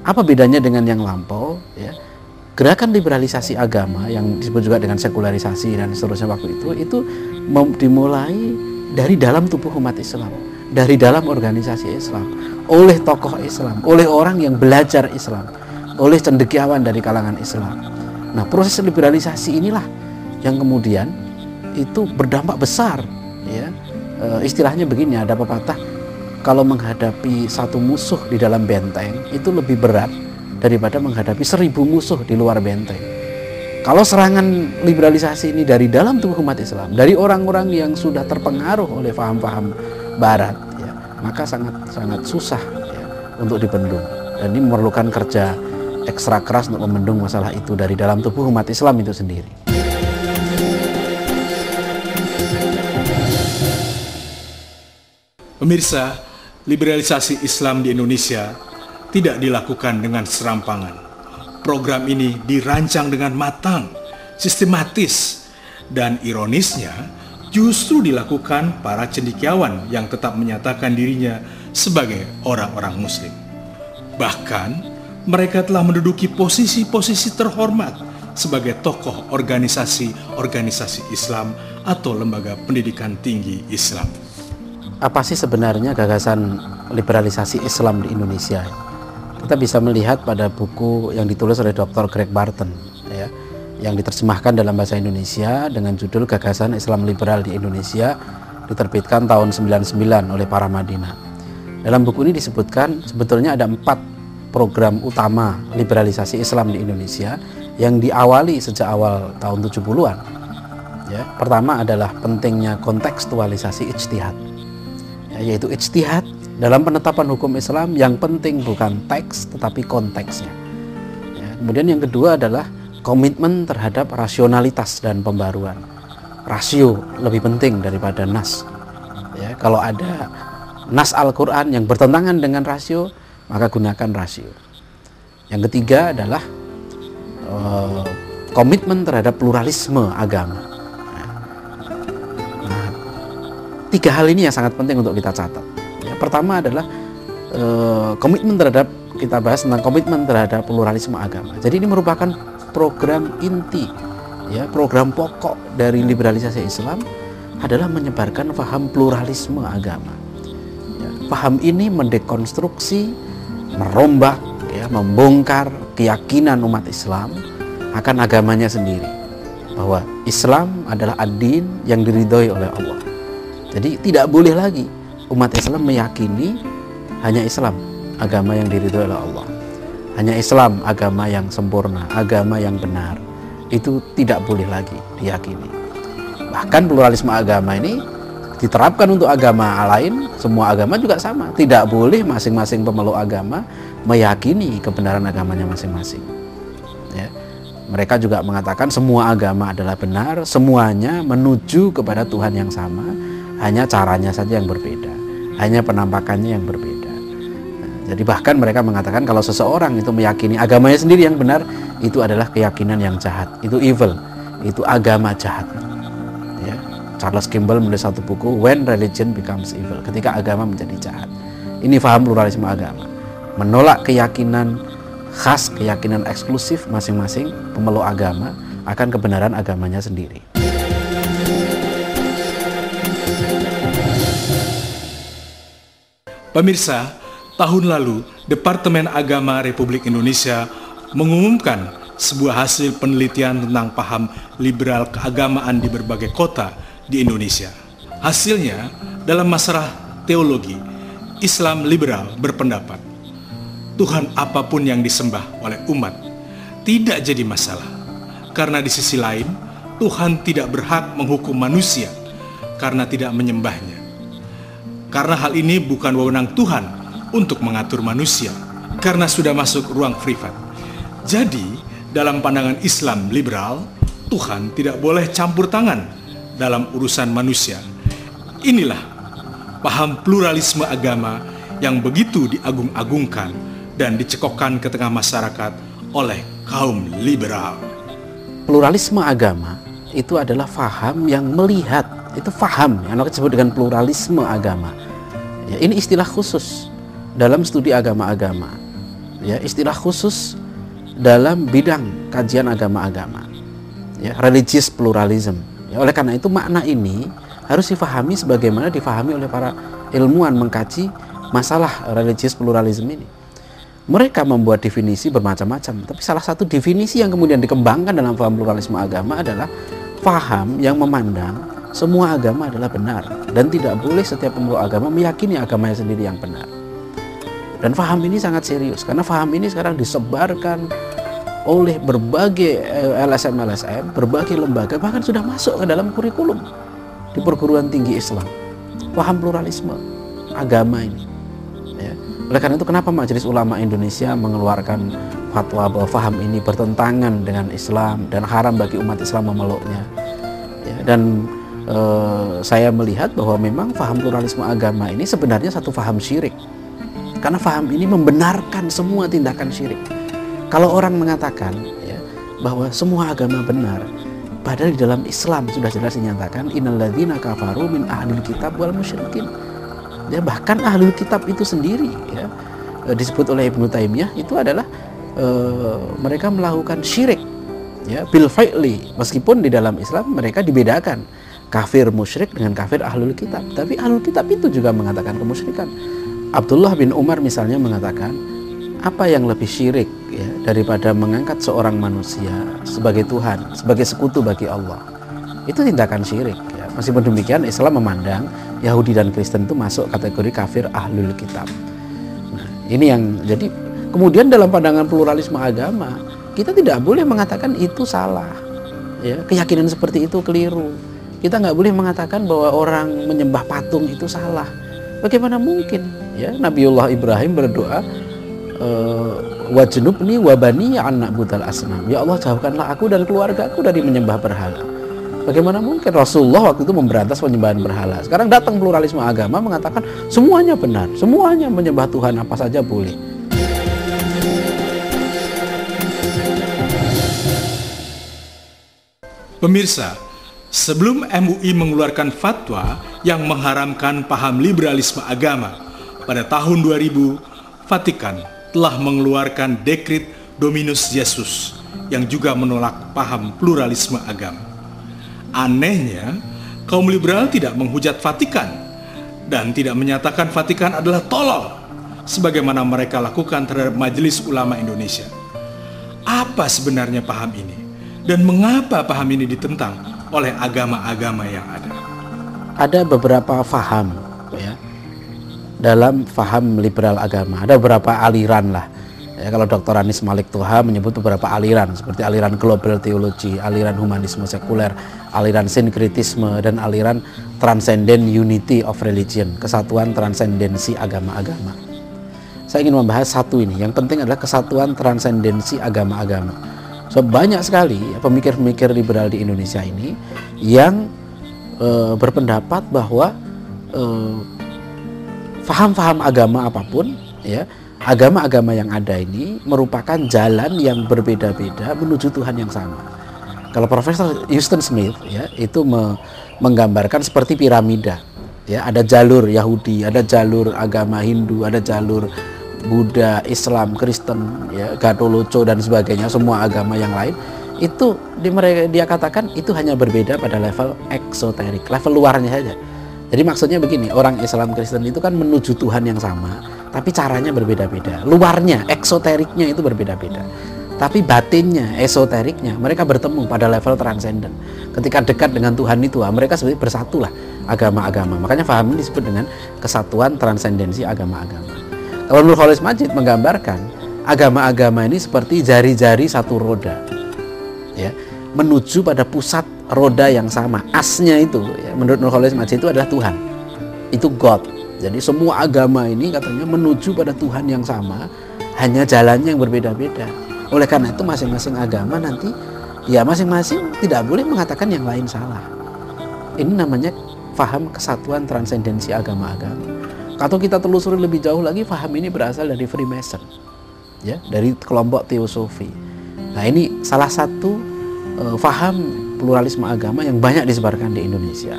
Apa bedanya dengan yang lampau? Ya, gerakan liberalisasi agama yang disebut juga dengan sekularisasi dan seterusnya waktu itu dimulai dari dalam tubuh umat Islam, dari dalam organisasi Islam, oleh tokoh Islam, oleh orang yang belajar Islam, oleh cendekiawan dari kalangan Islam. Nah, proses liberalisasi inilah yang kemudian itu berdampak besar. Ya, istilahnya begini, ada pepatah, kalau menghadapi satu musuh di dalam benteng itu lebih berat daripada menghadapi 1000 musuh di luar benteng. Kalau serangan liberalisasi ini dari dalam tubuh umat Islam, dari orang-orang yang sudah terpengaruh oleh paham-paham Barat, ya, maka sangat susah ya, untuk dibendung. Dan ini memerlukan kerja ekstra keras untuk membendung masalah itu dari dalam tubuh umat Islam itu sendiri. Pemirsa, liberalisasi Islam di Indonesia tidak dilakukan dengan serampangan. Program ini dirancang dengan matang, sistematis, dan ironisnya justru dilakukan para cendekiawan yang tetap menyatakan dirinya sebagai orang-orang Muslim. Bahkan, mereka telah menduduki posisi-posisi terhormat sebagai tokoh organisasi-organisasi Islam atau lembaga pendidikan tinggi Islam. Apa sih sebenarnya gagasan liberalisasi Islam di Indonesia? Kita bisa melihat pada buku yang ditulis oleh Dr. Greg Barton, ya, yang diterjemahkan dalam bahasa Indonesia dengan judul Gagasan Islam Liberal di Indonesia, diterbitkan tahun 99 oleh Paramadina. Dalam buku ini disebutkan sebetulnya ada 4 program utama liberalisasi Islam di Indonesia yang diawali sejak awal tahun 70-an. Ya, pertama adalah pentingnya kontekstualisasi ijtihad, ya, yaitu ijtihad dalam penetapan hukum Islam yang penting bukan teks tetapi konteksnya. Ya, kemudian yang kedua adalah komitmen terhadap rasionalitas dan pembaruan. Rasio lebih penting daripada nas. Ya, kalau ada nas Al-Quran yang bertentangan dengan rasio, maka gunakan rasio. Yang ketiga adalah komitmen terhadap pluralisme agama. Nah, 3 hal ini yang sangat penting untuk kita catat. Pertama adalah komitmen terhadap, kita bahas tentang komitmen terhadap pluralisme agama. Jadi ini merupakan program inti, ya, program pokok dari liberalisasi Islam adalah menyebarkan paham pluralisme agama. Ya, paham ini mendekonstruksi, merombak, ya, membongkar keyakinan umat Islam akan agamanya sendiri, bahwa Islam adalah ad-din yang diridhoi oleh Allah. Jadi tidak boleh lagi umat Islam meyakini hanya Islam agama yang diridhoi oleh Allah, hanya Islam agama yang sempurna, agama yang benar. Itu tidak boleh lagi diyakini. Bahkan pluralisme agama ini diterapkan untuk agama lain, semua agama juga sama. Tidak boleh masing-masing pemeluk agama meyakini kebenaran agamanya masing-masing. Ya. Mereka juga mengatakan semua agama adalah benar, semuanya menuju kepada Tuhan yang sama, hanya caranya saja yang berbeda, hanya penampakannya yang berbeda. Nah, jadi bahkan mereka mengatakan kalau seseorang itu meyakini agamanya sendiri yang benar, itu adalah keyakinan yang jahat, itu evil, itu agama jahat. Ya. Charles Kimball menulis satu buku, When Religion Becomes Evil, ketika agama menjadi jahat. Ini paham pluralisme agama, menolak keyakinan khas, keyakinan eksklusif masing-masing pemeluk agama akan kebenaran agamanya sendiri. Pemirsa, tahun lalu Departemen Agama Republik Indonesia mengumumkan sebuah hasil penelitian tentang paham liberal keagamaan di berbagai kota di Indonesia. Hasilnya, dalam masalah teologi, Islam liberal berpendapat Tuhan apapun yang disembah oleh umat tidak jadi masalah, karena di sisi lain Tuhan tidak berhak menghukum manusia karena tidak menyembahnya. Karena hal ini bukan wewenang Tuhan untuk mengatur manusia, karena sudah masuk ruang privat. Jadi, dalam pandangan Islam liberal, Tuhan tidak boleh campur tangan dalam urusan manusia. Inilah paham pluralisme agama yang begitu diagung-agungkan dan dicekokkan ke tengah masyarakat oleh kaum liberal. Pluralisme agama itu adalah faham yang melihat, itu faham yang disebut dengan pluralisme agama. Ya, ini istilah khusus dalam studi agama-agama. ya, istilah khusus dalam bidang kajian agama-agama, ya, religious pluralism. Ya, oleh karena itu makna ini harus difahami sebagaimana difahami oleh para ilmuwan mengkaji masalah religious pluralism ini. Mereka membuat definisi bermacam-macam, tapi salah satu definisi yang kemudian dikembangkan dalam paham pluralisme agama adalah paham yang memandang semua agama adalah benar dan tidak boleh setiap pemeluk agama meyakini agamanya sendiri yang benar. Dan paham ini sangat serius karena paham ini sekarang disebarkan oleh berbagai LSM, berbagai lembaga, bahkan sudah masuk ke dalam kurikulum di perguruan tinggi Islam. Paham pluralisme agama ini. Ya. Oleh karena itu kenapa Majelis Ulama Indonesia mengeluarkan fatwa bahwa paham ini bertentangan dengan Islam dan haram bagi umat Islam memeluknya. Ya, dan saya melihat bahwa memang paham pluralisme agama ini sebenarnya satu paham syirik. Karena paham ini membenarkan semua tindakan syirik. Kalau orang mengatakan ya, bahwa semua agama benar, padahal di dalam Islam sudah jelas dinyatakan innalladzina kafaru min ahlil kitab wal musyrikin. Ya, bahkan ahlul kitab itu sendiri ya, disebut oleh Ibnu Taimiyah itu adalah mereka melakukan syirik ya, bil fa'li, meskipun di dalam Islam mereka dibedakan kafir musyrik dengan kafir ahlul kitab, tapi ahlul kitab itu juga mengatakan kemusyrikan. Abdullah bin Umar misalnya mengatakan, apa yang lebih syirik ya, daripada mengangkat seorang manusia sebagai Tuhan, sebagai sekutu bagi Allah, itu tindakan syirik ya. Meskipun demikian Islam memandang Yahudi dan Kristen itu masuk kategori kafir ahlul kitab. Nah, ini yang jadi kemudian dalam pandangan pluralisme agama kita tidak boleh mengatakan itu salah ya, keyakinan seperti itu keliru. Kita nggak boleh mengatakan bahwa orang menyembah patung itu salah. Bagaimana mungkin ya, Nabiullah Ibrahim berdoa wajnubni wabani an na'budal asnam, ya Allah jauhkanlah aku dan keluargaku dari menyembah berhala. Bagaimana mungkin Rasulullah waktu itu memberantas penyembahan berhala. Sekarang datang pluralisme agama mengatakan semuanya benar, semuanya menyembah Tuhan apa saja boleh. Pemirsa, sebelum MUI mengeluarkan fatwa yang mengharamkan paham liberalisme agama, pada tahun 2000, Vatikan telah mengeluarkan dekret Dominus Jesus yang juga menolak paham pluralisme agama. Anehnya, kaum liberal tidak menghujat Vatikan dan tidak menyatakan Vatikan adalah tolol, sebagaimana mereka lakukan terhadap Majelis Ulama Indonesia. Apa sebenarnya paham ini? Dan mengapa paham ini ditentang oleh agama-agama yang ada? Ada beberapa paham ya, dalam paham liberal agama. Ada beberapa aliran lah ya, kalau Dr. Anis Malik Toha menyebut beberapa aliran seperti aliran global theology, aliran humanisme sekuler, aliran sinkritisme, dan aliran transcendent unity of religion, kesatuan transendensi agama-agama. Saya ingin membahas satu ini, yang penting adalah kesatuan transendensi agama-agama. So, banyak sekali pemikir-pemikir liberal di Indonesia ini yang berpendapat bahwa faham-faham agama apapun ya, agama-agama yang ada ini merupakan jalan yang berbeda-beda menuju Tuhan yang sama. Kalau Profesor Huston Smith ya, itu menggambarkan seperti piramida ya, ada jalur Yahudi, ada jalur agama Hindu, ada jalur Buddha, Islam, Kristen, ya, Gatoloco dan sebagainya, semua agama yang lain itu dia katakan itu hanya berbeda pada level eksoterik, level luarnya saja. Jadi maksudnya begini, orang Islam Kristen itu kan menuju Tuhan yang sama, tapi caranya berbeda-beda. Luarnya, eksoteriknya itu berbeda-beda. Tapi batinnya, esoteriknya, mereka bertemu pada level transenden. Ketika dekat dengan Tuhan itu, mereka sebenarnya bersatulah agama-agama. Makanya paham ini disebut dengan kesatuan transendensi agama-agama. Kalau Nur Khalis Majid menggambarkan agama-agama ini seperti jari-jari satu roda, ya, menuju pada pusat roda yang sama. Asnya itu, ya, menurut Nur Khalis Majid itu adalah Tuhan, itu God. Jadi semua agama ini katanya menuju pada Tuhan yang sama, hanya jalannya yang berbeda-beda. Oleh karena itu masing-masing agama nanti, ya masing-masing tidak boleh mengatakan yang lain salah. Ini namanya paham kesatuan transendensi agama-agama. Atau kita telusuri lebih jauh lagi, paham ini berasal dari Freemason, ya, dari kelompok teosofi. Nah, ini salah satu paham pluralisme agama yang banyak disebarkan di Indonesia.